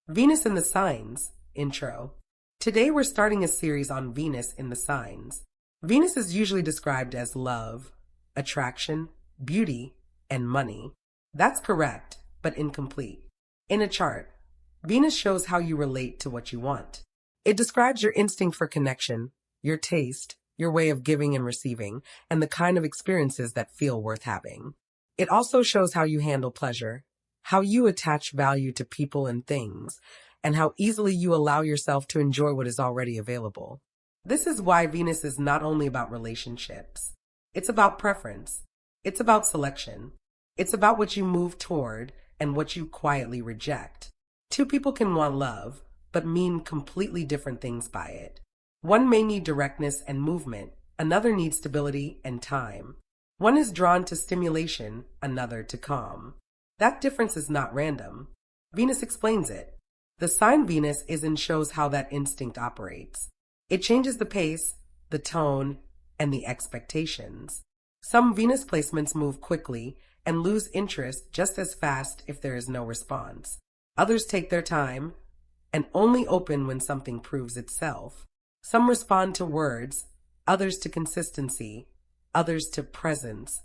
Venus in the Signs Intro. Today we're starting a series on Venus in the Signs. Venus is usually described as love, attraction, beauty, and money. That's correct, but incomplete. In a chart, Venus shows how you relate to what you want. It describes your instinct for connection, your taste, your way of giving and receiving, and the kind of experiences that feel worth having. It also shows how you handle pleasure, how you attach value to people and things, and how easily you allow yourself to enjoy what is already available. This is why Venus is not only about relationships. It's about preference. It's about selection. It's about what you move toward and what you quietly reject. Two people can want love, but mean completely different things by it. One may need directness and movement, another needs stability and time. One is drawn to stimulation, another to calm. That difference is not random. Venus explains it. The sign Venus is in shows how that instinct operates. It changes the pace, the tone, and the expectations. Some Venus placements move quickly and lose interest just as fast if there is no response. Others take their time and only open when something proves itself. Some respond to words, others to consistency, others to presence,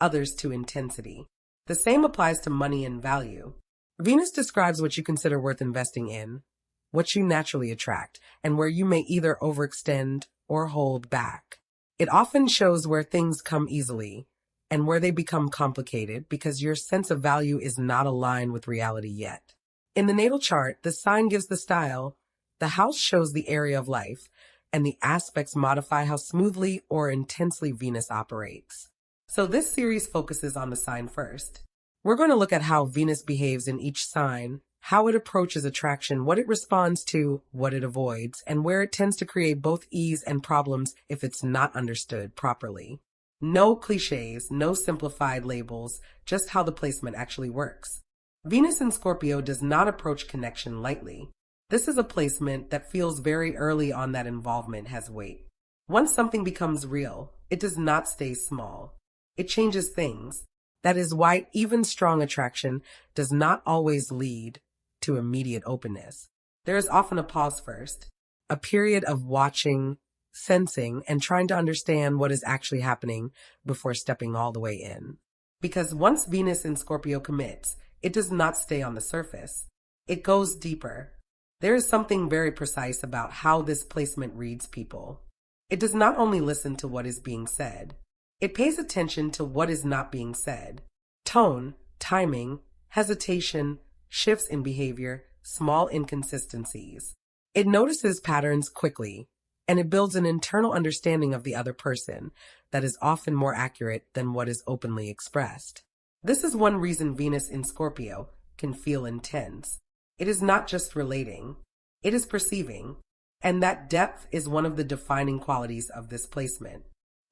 others to intensity. The same applies to money and value. Venus describes what you consider worth investing in, what you naturally attract, and where you may either overextend or hold back. It often shows where things come easily and where they become complicated because your sense of value is not aligned with reality yet. In the natal chart, the sign gives the style, the house shows the area of life, and the aspects modify how smoothly or intensely Venus operates. So this series focuses on the sign first. We're going to look at how Venus behaves in each sign, how it approaches attraction, what it responds to, what it avoids, and where it tends to create both ease and problems if it's not understood properly. No cliches, no simplified labels, just how the placement actually works. Venus in Scorpio does not approach connection lightly. This is a placement that feels very early on that involvement has weight. Once something becomes real, it does not stay small. It changes things. That is why even strong attraction does not always lead to immediate openness. There is often a pause first, a period of watching, sensing, and trying to understand what is actually happening before stepping all the way in. Because once Venus in Scorpio commits, it does not stay on the surface. It goes deeper. There is something very precise about how this placement reads people. It does not only listen to what is being said. It pays attention to what is not being said. Tone, timing, hesitation, shifts in behavior, small inconsistencies. It notices patterns quickly, and it builds an internal understanding of the other person that is often more accurate than what is openly expressed. This is one reason Venus in Scorpio can feel intense. It is not just relating, it is perceiving, and that depth is one of the defining qualities of this placement.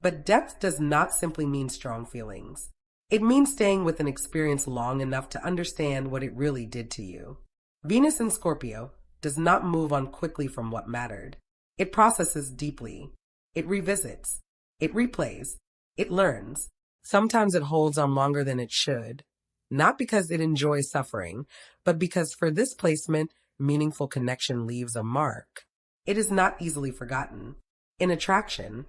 But depth does not simply mean strong feelings. It means staying with an experience long enough to understand what it really did to you. Venus in Scorpio does not move on quickly from what mattered. It processes deeply. It revisits. It replays. It learns. Sometimes it holds on longer than it should, not because it enjoys suffering, but because for this placement, meaningful connection leaves a mark. It is not easily forgotten. In attraction,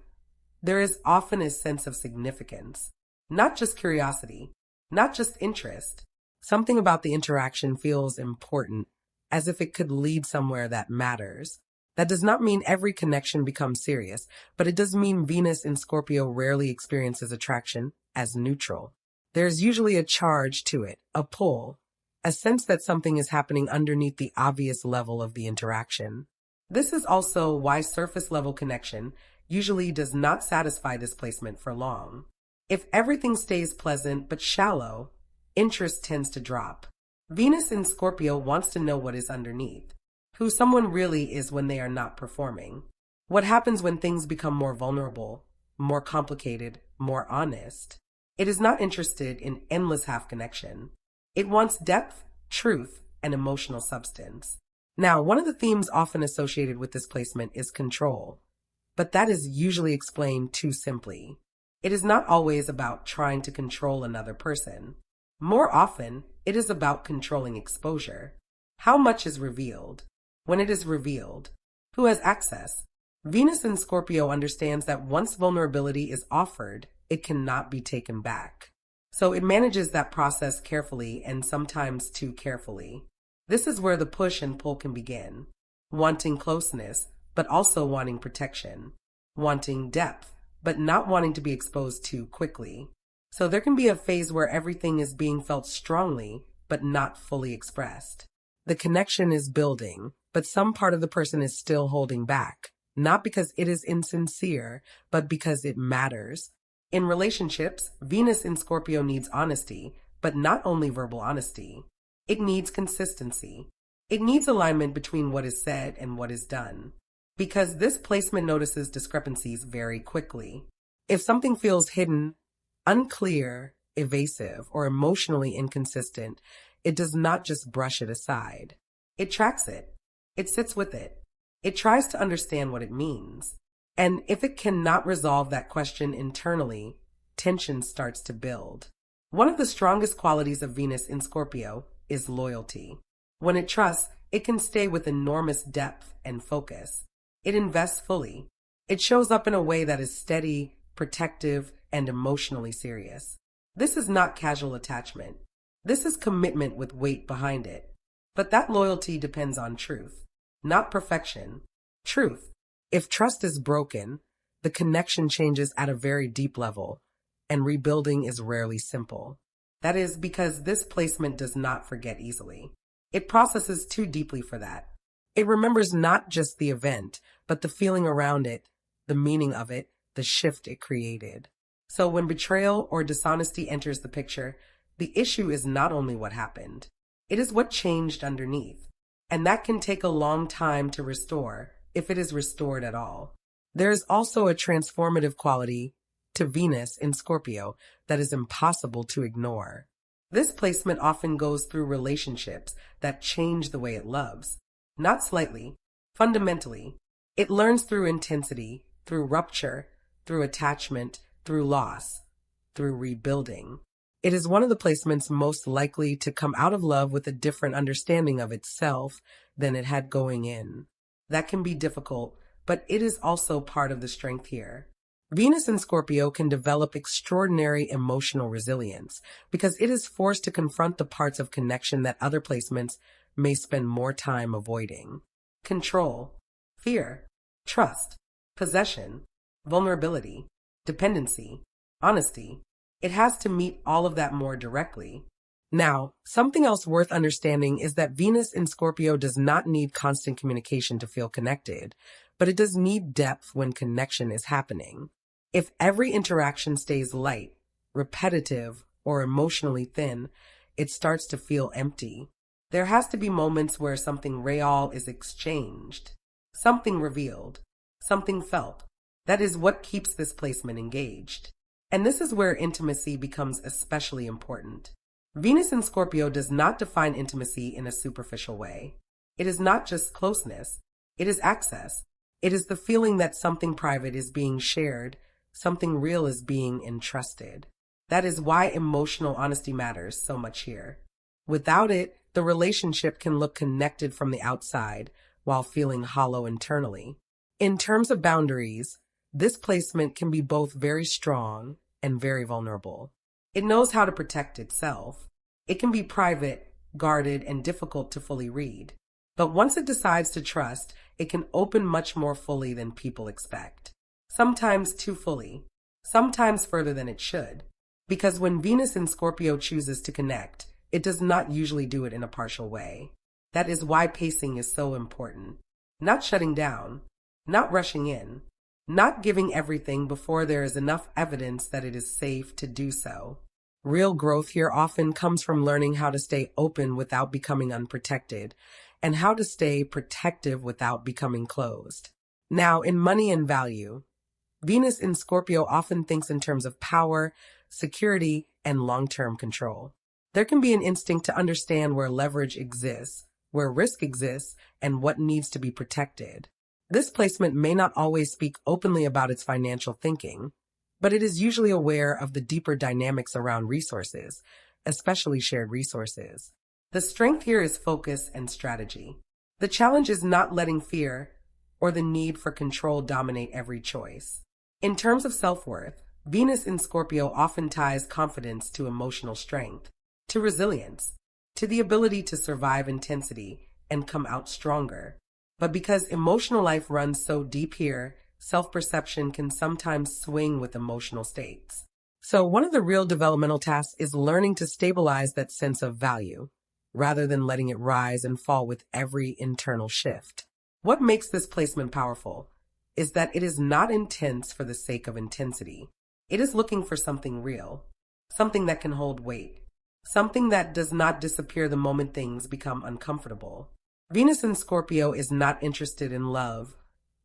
there is often a sense of significance, not just curiosity, not just interest. Something about the interaction feels important, as if it could lead somewhere that matters. That does not mean every connection becomes serious, but it does mean Venus in Scorpio rarely experiences attraction as neutral. There's usually a charge to it, a pull, a sense that something is happening underneath the obvious level of the interaction. This is also why surface-level connection usually does not satisfy this placement for long. If everything stays pleasant but shallow, interest tends to drop. Venus in Scorpio wants to know what is underneath, who someone really is when they are not performing. What happens when things become more vulnerable, more complicated, more honest? It is not interested in endless half-connection. It wants depth, truth, and emotional substance. Now, one of the themes often associated with this placement is control. But that is usually explained too simply. It is not always about trying to control another person. More often, it is about controlling exposure. How much is revealed? When it is revealed, who has access? Venus in Scorpio understands that once vulnerability is offered, it cannot be taken back. So it manages that process carefully and sometimes too carefully. This is where the push and pull can begin. Wanting closeness, but also wanting protection. Wanting depth, but not wanting to be exposed too quickly. So there can be a phase where everything is being felt strongly, but not fully expressed. The connection is building, but some part of the person is still holding back. Not because it is insincere, but because it matters. In relationships, Venus in Scorpio needs honesty, but not only verbal honesty. It needs consistency. It needs alignment between what is said and what is done. Because this placement notices discrepancies very quickly. If something feels hidden, unclear, evasive, or emotionally inconsistent, it does not just brush it aside. It tracks it. It sits with it. It tries to understand what it means. And if it cannot resolve that question internally, tension starts to build. One of the strongest qualities of Venus in Scorpio is loyalty. When it trusts, it can stay with enormous depth and focus. It invests fully. It shows up in a way that is steady, protective, and emotionally serious. This is not casual attachment. This is commitment with weight behind it. But that loyalty depends on truth, not perfection. Truth. If trust is broken, the connection changes at a very deep level, and rebuilding is rarely simple. That is because this placement does not forget easily. It processes too deeply for that. It remembers not just the event, but the feeling around it, the meaning of it, the shift it created. So when betrayal or dishonesty enters the picture, the issue is not only what happened, it is what changed underneath. And that can take a long time to restore, if it is restored at all. There is also a transformative quality to Venus in Scorpio that is impossible to ignore. This placement often goes through relationships that change the way it loves. Not slightly, fundamentally. It learns through intensity, through rupture, through attachment, through loss, through rebuilding. It is one of the placements most likely to come out of love with a different understanding of itself than it had going in. That can be difficult, but it is also part of the strength here. Venus in Scorpio can develop extraordinary emotional resilience because it is forced to confront the parts of connection that other placements may spend more time avoiding. Control, fear, trust, possession, vulnerability, dependency, honesty. It has to meet all of that more directly. Now, something else worth understanding is that Venus in Scorpio does not need constant communication to feel connected, but it does need depth when connection is happening. If every interaction stays light, repetitive, or emotionally thin, it starts to feel empty. There has to be moments where something real is exchanged, something revealed, something felt. That is what keeps this placement engaged. And this is where intimacy becomes especially important. Venus in Scorpio does not define intimacy in a superficial way. It is not just closeness. It is access. It is the feeling that something private is being shared, something real is being entrusted. That is why emotional honesty matters so much here. Without it, the relationship can look connected from the outside while feeling hollow internally. In terms of boundaries, this placement can be both very strong and very vulnerable. It knows how to protect itself. It can be private, guarded, and difficult to fully read. But once it decides to trust, it can open much more fully than people expect. Sometimes too fully, sometimes further than it should. Because when Venus in Scorpio chooses to connect, it does not usually do it in a partial way. That is why pacing is so important. Not shutting down, not rushing in, not giving everything before there is enough evidence that it is safe to do so. Real growth here often comes from learning how to stay open without becoming unprotected, and how to stay protective without becoming closed. Now, in money and value, Venus in Scorpio often thinks in terms of power, security, and long-term control. There can be an instinct to understand where leverage exists, where risk exists, and what needs to be protected. This placement may not always speak openly about its financial thinking, but it is usually aware of the deeper dynamics around resources, especially shared resources. The strength here is focus and strategy. The challenge is not letting fear or the need for control dominate every choice. In terms of self-worth, Venus in Scorpio often ties confidence to emotional strength, to resilience, to the ability to survive intensity and come out stronger. But because emotional life runs so deep here, self-perception can sometimes swing with emotional states. So one of the real developmental tasks is learning to stabilize that sense of value, rather than letting it rise and fall with every internal shift. What makes this placement powerful is that it is not intense for the sake of intensity. It is looking for something real, something that can hold weight, something that does not disappear the moment things become uncomfortable. Venus in Scorpio is not interested in love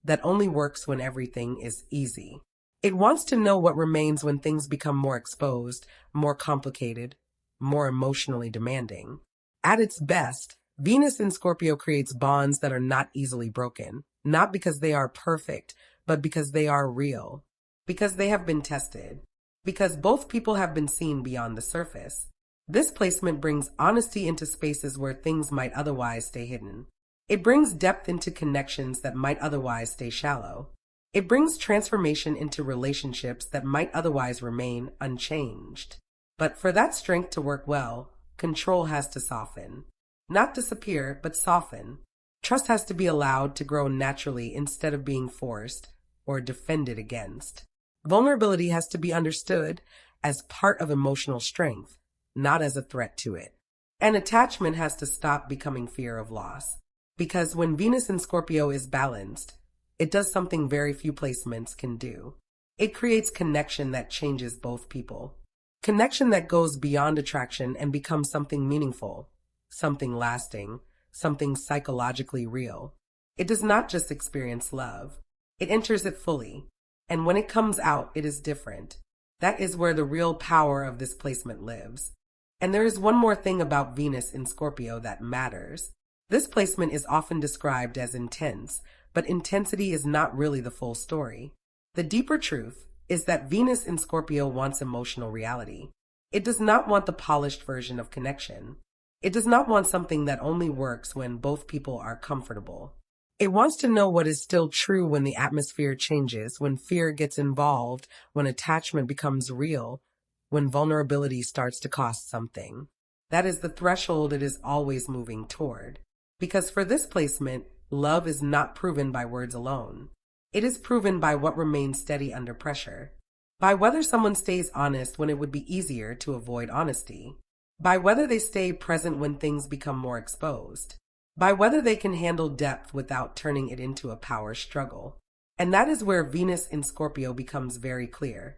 that only works when everything is easy. It wants to know what remains when things become more exposed, more complicated, more emotionally demanding. At its best, Venus in Scorpio creates bonds that are not easily broken, not because they are perfect, but because they are real, because they have been tested, because both people have been seen beyond the surface. This placement brings honesty into spaces where things might otherwise stay hidden. It brings depth into connections that might otherwise stay shallow. It brings transformation into relationships that might otherwise remain unchanged. But for that strength to work well, control has to soften. Not disappear, but soften. Trust has to be allowed to grow naturally instead of being forced or defended against. Vulnerability has to be understood as part of emotional strength, not as a threat to it. And attachment has to stop becoming fear of loss. Because when Venus in Scorpio is balanced, it does something very few placements can do. It creates connection that changes both people. Connection that goes beyond attraction and becomes something meaningful, something lasting, something psychologically real. It does not just experience love. It enters it fully. And when it comes out, it is different. That is where the real power of this placement lives. And there is one more thing about Venus in Scorpio that matters. This placement is often described as intense, but intensity is not really the full story. The deeper truth is that Venus in Scorpio wants emotional reality. It does not want the polished version of connection. It does not want something that only works when both people are comfortable. It wants to know what is still true when the atmosphere changes, when fear gets involved, when attachment becomes real, when vulnerability starts to cost something. That is the threshold it is always moving toward. Because for this placement, love is not proven by words alone. It is proven by what remains steady under pressure, by whether someone stays honest when it would be easier to avoid honesty, by whether they stay present when things become more exposed, by whether they can handle depth without turning it into a power struggle. And that is where Venus in Scorpio becomes very clear.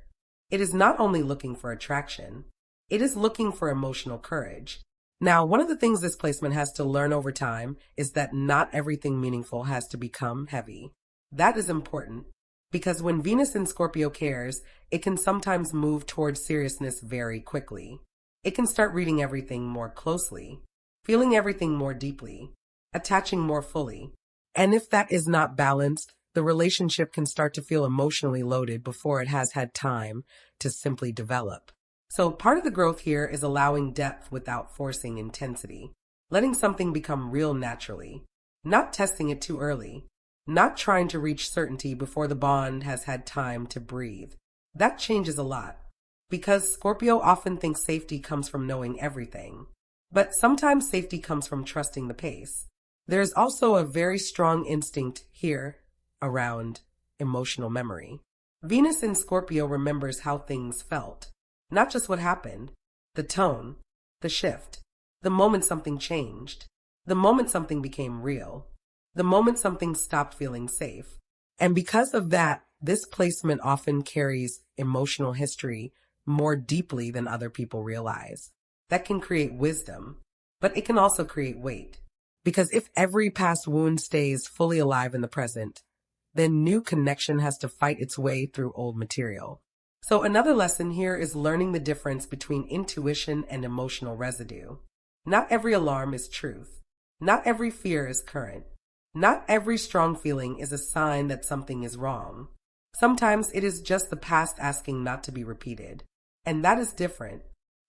It is not only looking for attraction, it is looking for emotional courage. Now, one of the things this placement has to learn over time is that not everything meaningful has to become heavy. That is important, because when Venus in Scorpio cares, it can sometimes move towards seriousness very quickly. It can start reading everything more closely, feeling everything more deeply, attaching more fully. And if that is not balanced, the relationship can start to feel emotionally loaded before it has had time to simply develop. So part of the growth here is allowing depth without forcing intensity, letting something become real naturally, not testing it too early, not trying to reach certainty before the bond has had time to breathe. That changes a lot, because Scorpio often thinks safety comes from knowing everything, but sometimes safety comes from trusting the pace. There's also a very strong instinct here around emotional memory. Venus in Scorpio remembers how things felt. Not just what happened, the tone, the shift, the moment something changed, the moment something became real, the moment something stopped feeling safe. And because of that, this placement often carries emotional history more deeply than other people realize. That can create wisdom, but it can also create weight. Because if every past wound stays fully alive in the present, then new connection has to fight its way through old material. So another lesson here is learning the difference between intuition and emotional residue. Not every alarm is truth. Not every fear is current. Not every strong feeling is a sign that something is wrong. Sometimes it is just the past asking not to be repeated. And that is different.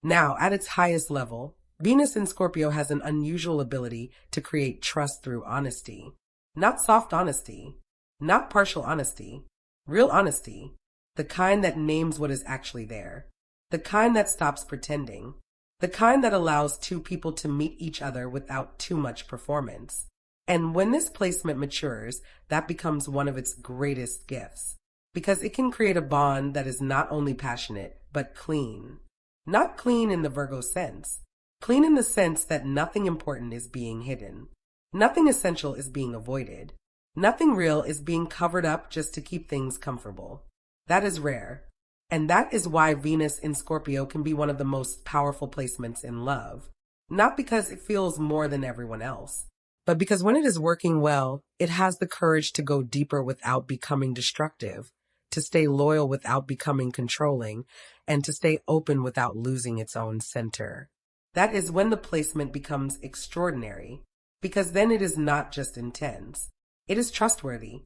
Now, at its highest level, Venus in Scorpio has an unusual ability to create trust through honesty. Not soft honesty, not partial honesty, real honesty, the kind that names what is actually there, the kind that stops pretending, the kind that allows two people to meet each other without too much performance. And when this placement matures, that becomes one of its greatest gifts, because it can create a bond that is not only passionate, but clean. Not clean in the Virgo sense, clean in the sense that nothing important is being hidden. Nothing essential is being avoided. Nothing real is being covered up just to keep things comfortable. That is rare. And that is why Venus in Scorpio can be one of the most powerful placements in love. Not because it feels more than everyone else, but because when it is working well, it has the courage to go deeper without becoming destructive, to stay loyal without becoming controlling, and to stay open without losing its own center. That is when the placement becomes extraordinary, because then it is not just intense. It is trustworthy.